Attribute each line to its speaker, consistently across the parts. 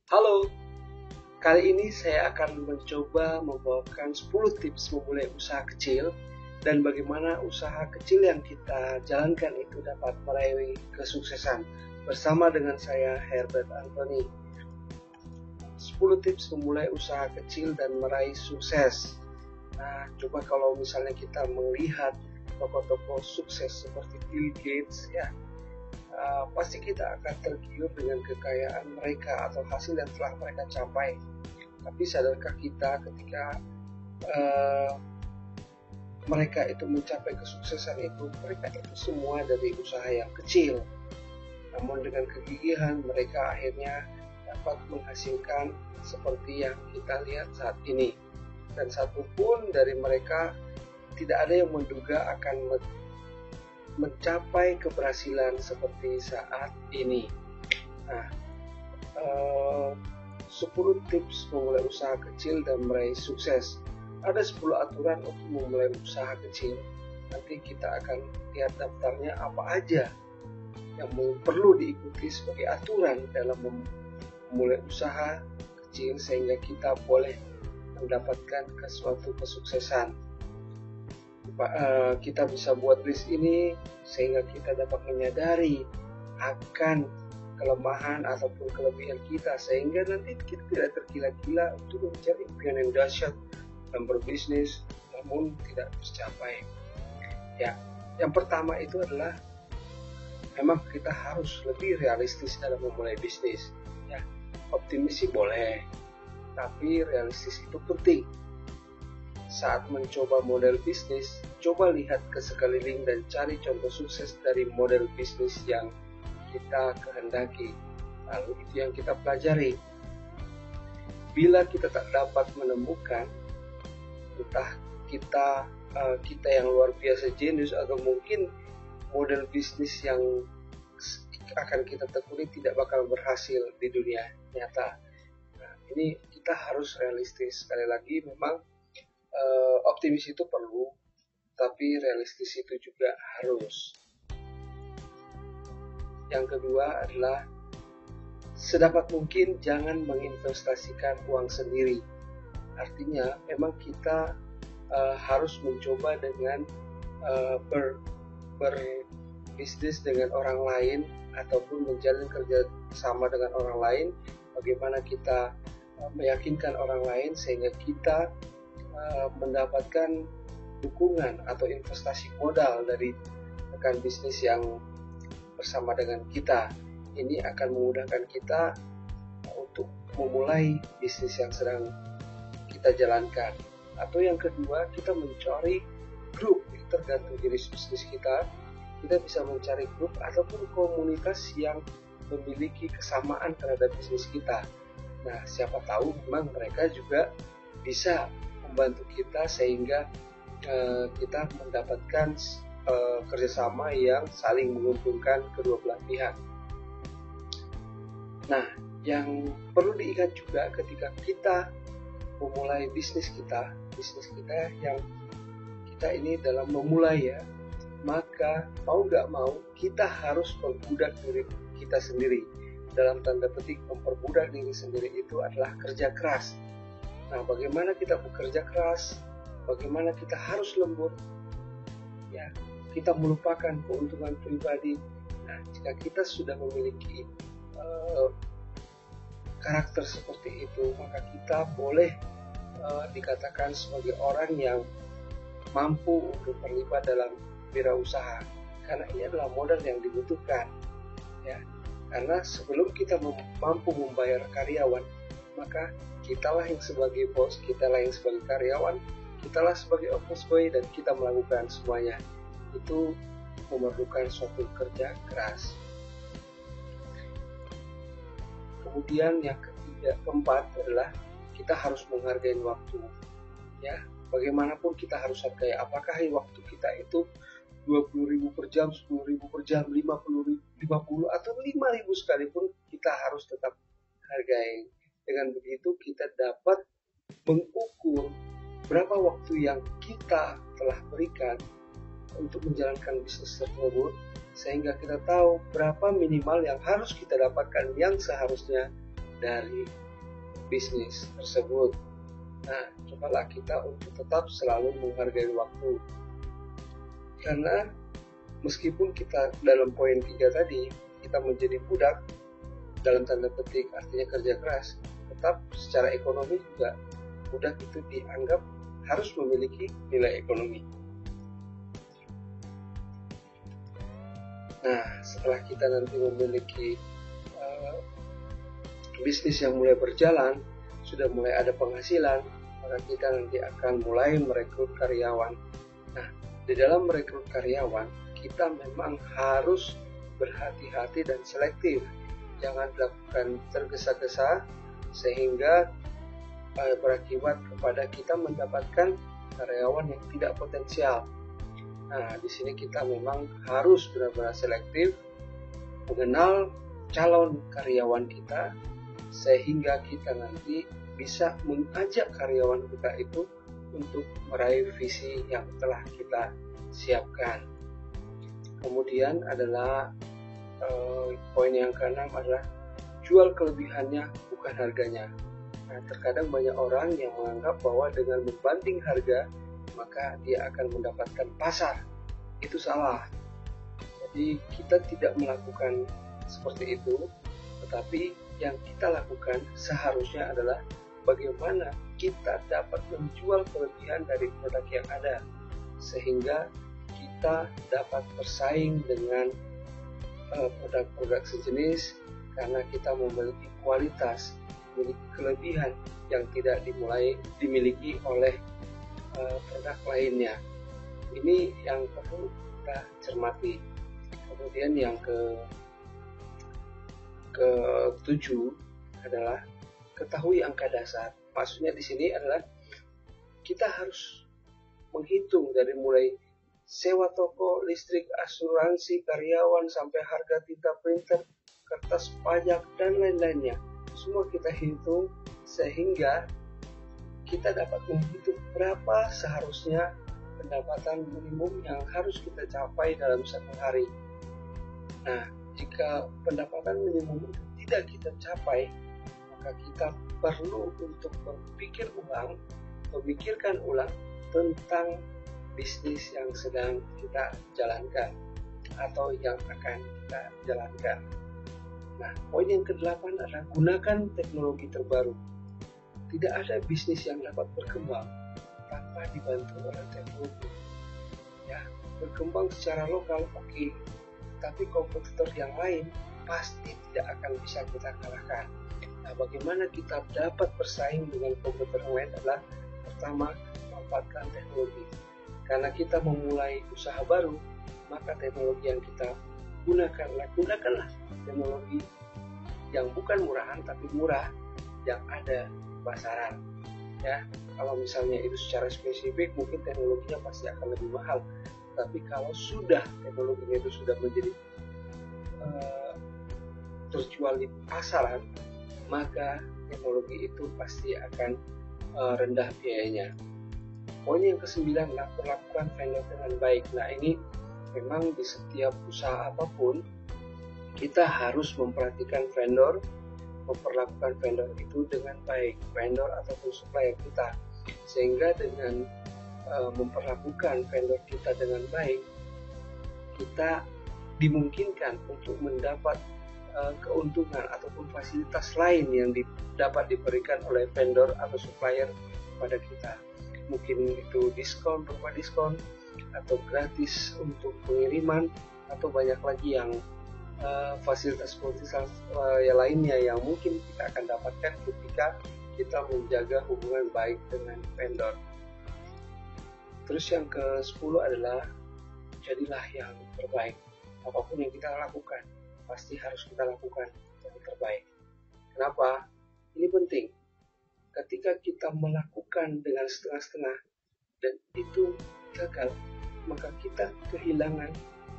Speaker 1: Halo, kali ini saya akan mencoba membawakan 10 tips memulai usaha kecil dan bagaimana usaha kecil yang kita jalankan itu dapat meraih kesuksesan bersama dengan saya Herbert Anthony. 10 tips memulai usaha kecil dan meraih sukses. Nah, coba kalau misalnya kita melihat tokoh-tokoh sukses seperti Bill Gates ya, pasti kita akan tergiur dengan kekayaan mereka atau hasil yang telah mereka capai. Tapi sadarkah kita ketika mereka itu mencapai kesuksesan itu, mereka itu semua dari usaha yang kecil. Namun dengan kegigihan mereka akhirnya dapat menghasilkan seperti yang kita lihat saat ini. Dan satupun dari mereka tidak ada yang menduga akan mencapai keberhasilan seperti saat ini. Nah, 10 tips memulai usaha kecil dan meraih sukses. Ada 10 aturan untuk memulai usaha kecil. Nanti kita akan lihat daftarnya apa aja yang perlu diikuti sebagai aturan dalam memulai usaha kecil sehingga kita boleh mendapatkan suatu kesuksesan. Kita bisa buat list ini sehingga kita dapat menyadari akan kelemahan ataupun kelebihan kita sehingga nanti kita tidak tergila-gila untuk mencari impian yang dahsyat dan berbisnis namun tidak tercapai. Ya, yang pertama itu adalah memang kita harus lebih realistis dalam memulai bisnis. Ya, optimis sih boleh, tapi realistis itu penting. Saat mencoba model bisnis, coba lihat ke sekeliling dan cari contoh sukses dari model bisnis yang kita kehendaki. Lalu itu yang kita pelajari. Bila kita tak dapat menemukan, entah kita yang luar biasa jenius atau mungkin model bisnis yang akan kita tekuni tidak bakal berhasil di dunia nyata. Nah, ini kita harus realistis. Sekali lagi memang optimis itu perlu, tapi realistis itu juga harus. Yang kedua adalah sedapat mungkin jangan menginvestasikan uang sendiri. Artinya memang kita harus mencoba dengan berbisnis dengan orang lain ataupun menjalin kerja sama dengan orang lain. Bagaimana kita meyakinkan orang lain sehingga kita mendapatkan dukungan atau investasi modal dari rekan bisnis yang bersama dengan kita. Ini akan memudahkan kita untuk memulai bisnis yang sedang kita jalankan. Atau yang kedua, kita mencari grup, tergantung jenis bisnis kita. Kita bisa mencari grup ataupun komunitas yang memiliki kesamaan terhadap bisnis kita. Nah, siapa tahu memang mereka juga bisa membantu kita sehingga kita mendapatkan kerjasama yang saling menguntungkan kedua belah pihak. Nah, yang perlu diingat juga ketika kita memulai bisnis kita yang kita ini dalam memulai ya, maka mau gak mau kita harus memperbudak diri kita sendiri. Dalam tanda petik memperbudak diri sendiri itu adalah kerja keras. Nah, bagaimana kita bekerja keras, bagaimana kita harus lembut, ya, kita melupakan keuntungan pribadi. Nah, jika kita sudah memiliki karakter seperti itu, maka kita boleh dikatakan sebagai orang yang mampu untuk terlibat dalam wirausaha, karena ini adalah modal yang dibutuhkan, ya. Karena sebelum kita mampu membayar karyawan, maka kitalah yang sebagai bos, kitalah yang sebagai karyawan, kitalah sebagai office boy dan kita melakukan semuanya. Itu memerlukan suatu kerja keras. Kemudian yang keempat adalah kita harus menghargai waktu. Ya, bagaimanapun kita harus hargai. Apakah waktu kita itu 20.000 per jam, 10.000 per jam, 50 atau 5.000 sekalipun, kita harus tetap hargai. Dengan begitu kita dapat mengukur berapa waktu yang kita telah berikan untuk menjalankan bisnis tersebut, sehingga kita tahu berapa minimal yang harus kita dapatkan yang seharusnya dari bisnis tersebut. Nah, cobalah kita untuk tetap selalu menghargai waktu. Karena meskipun kita dalam poin 3 tadi, kita menjadi budak, dalam tanda petik artinya kerja keras, tetap secara ekonomi juga budak itu dianggap harus memiliki nilai ekonomi. Nah, setelah kita nanti memiliki bisnis yang mulai berjalan, sudah mulai ada penghasilan, maka kita nanti akan mulai merekrut karyawan. Nah, di dalam merekrut karyawan, kita memang harus berhati-hati dan selektif. Jangan dilakukan tergesa-gesa sehingga berakibat kepada kita mendapatkan karyawan yang tidak potensial. Nah, di sini kita memang harus benar-benar selektif, mengenal calon karyawan kita, sehingga kita nanti bisa mengajak karyawan kita itu untuk meraih visi yang telah kita siapkan. Kemudian adalah poin yang keenam adalah jual kelebihannya bukan harganya. Nah, terkadang banyak orang yang menganggap bahwa dengan membanting harga maka dia akan mendapatkan pasar. Itu salah. Jadi kita tidak melakukan seperti itu, tetapi yang kita lakukan seharusnya adalah bagaimana kita dapat menjual kelebihan dari produk yang ada sehingga kita dapat bersaing dengan produk-produk sejenis karena kita memiliki kualitas, memiliki kelebihan yang tidak dimiliki oleh produk lainnya. Ini yang perlu kita cermati. Kemudian yang ke-7 adalah ketahui angka dasar. Maksudnya di sini adalah kita harus menghitung dari mulai sewa toko, listrik, asuransi, karyawan, sampai harga tinta printer, kertas pajak, dan lain-lainnya. Semua kita hitung sehingga kita dapat menghitung berapa seharusnya pendapatan minimum yang harus kita capai dalam satu hari. Nah, jika pendapatan minimum itu tidak kita capai, maka kita perlu untuk memikirkan ulang tentang bisnis yang sedang kita jalankan atau yang akan kita jalankan. Nah, poin yang ke-8 adalah gunakan teknologi terbaru. Tidak ada bisnis yang dapat berkembang tanpa dibantu oleh teknologi. Ya, berkembang secara lokal oke, tapi kompetitor yang lain pasti tidak akan bisa kita kalahkan. Nah, bagaimana kita dapat bersaing dengan kompetitor yang lain adalah pertama, memanfaatkan teknologi. Karena kita memulai usaha baru, maka teknologi yang kita gunakanlah teknologi yang bukan murahan tapi murah yang ada di pasaran. Ya, kalau misalnya itu secara spesifik mungkin teknologinya pasti akan lebih mahal. Tapi kalau teknologinya itu sudah menjadi terjual di pasaran, maka teknologi itu pasti akan rendah biayanya. Poin yang ke-9 adalah perlakukan vendor dengan baik. Nah, ini memang di setiap usaha apapun kita harus memperhatikan vendor, memperlakukan vendor itu dengan baik, vendor ataupun supplier kita, sehingga dengan memperlakukan vendor kita dengan baik, kita dimungkinkan untuk mendapat keuntungan ataupun fasilitas lain yang dapat diberikan oleh vendor atau supplier pada kita. Mungkin itu diskon, berupa diskon, atau gratis untuk pengiriman, atau banyak lagi yang fasilitas yang lainnya yang mungkin kita akan dapatkan ketika kita menjaga hubungan baik dengan vendor. Terus yang ke-10 adalah jadilah yang terbaik. Apapun yang kita lakukan pasti harus kita lakukan yang terbaik. Kenapa? Ini penting. Ketika kita melakukan dengan setengah-setengah dan itu gagal, maka kita kehilangan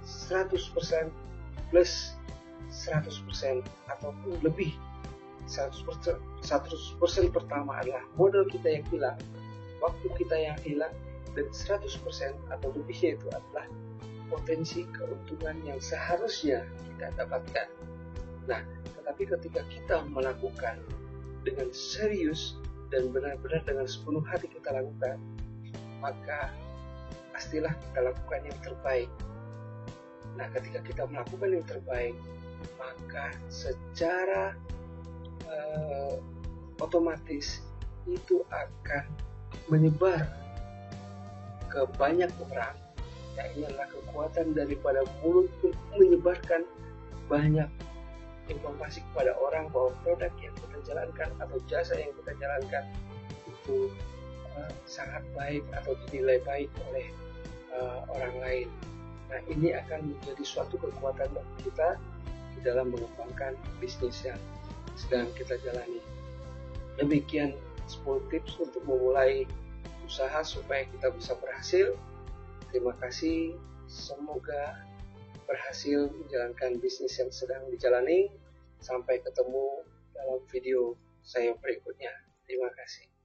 Speaker 1: 100% plus 100% ataupun lebih. 100% pertama adalah modal kita yang hilang, waktu kita yang hilang, dan 100% atau lebihnya itu adalah potensi keuntungan yang seharusnya kita dapatkan. Nah, tetapi ketika kita melakukan dengan serius dan benar-benar dengan sepenuh hati kita lakukan, maka pastilah kita lakukan yang terbaik. Nah, ketika kita melakukan yang terbaik, maka secara otomatis itu akan menyebar ke banyak orang. Ya, ini adalah kekuatan daripada mulut untuk menyebarkan banyak informasi kepada orang bahwa produk yang kita jalankan atau jasa yang kita jalankan itu sangat baik atau dinilai baik oleh orang lain. Nah, ini akan menjadi suatu kekuatan bagi kita di dalam mengembangkan bisnis yang sedang kita jalani. Demikian 10 tips untuk memulai usaha supaya kita bisa berhasil. Terima kasih, semoga berhasil menjalankan bisnis yang sedang dijalani. Sampai ketemu dalam video saya berikutnya. Terima kasih.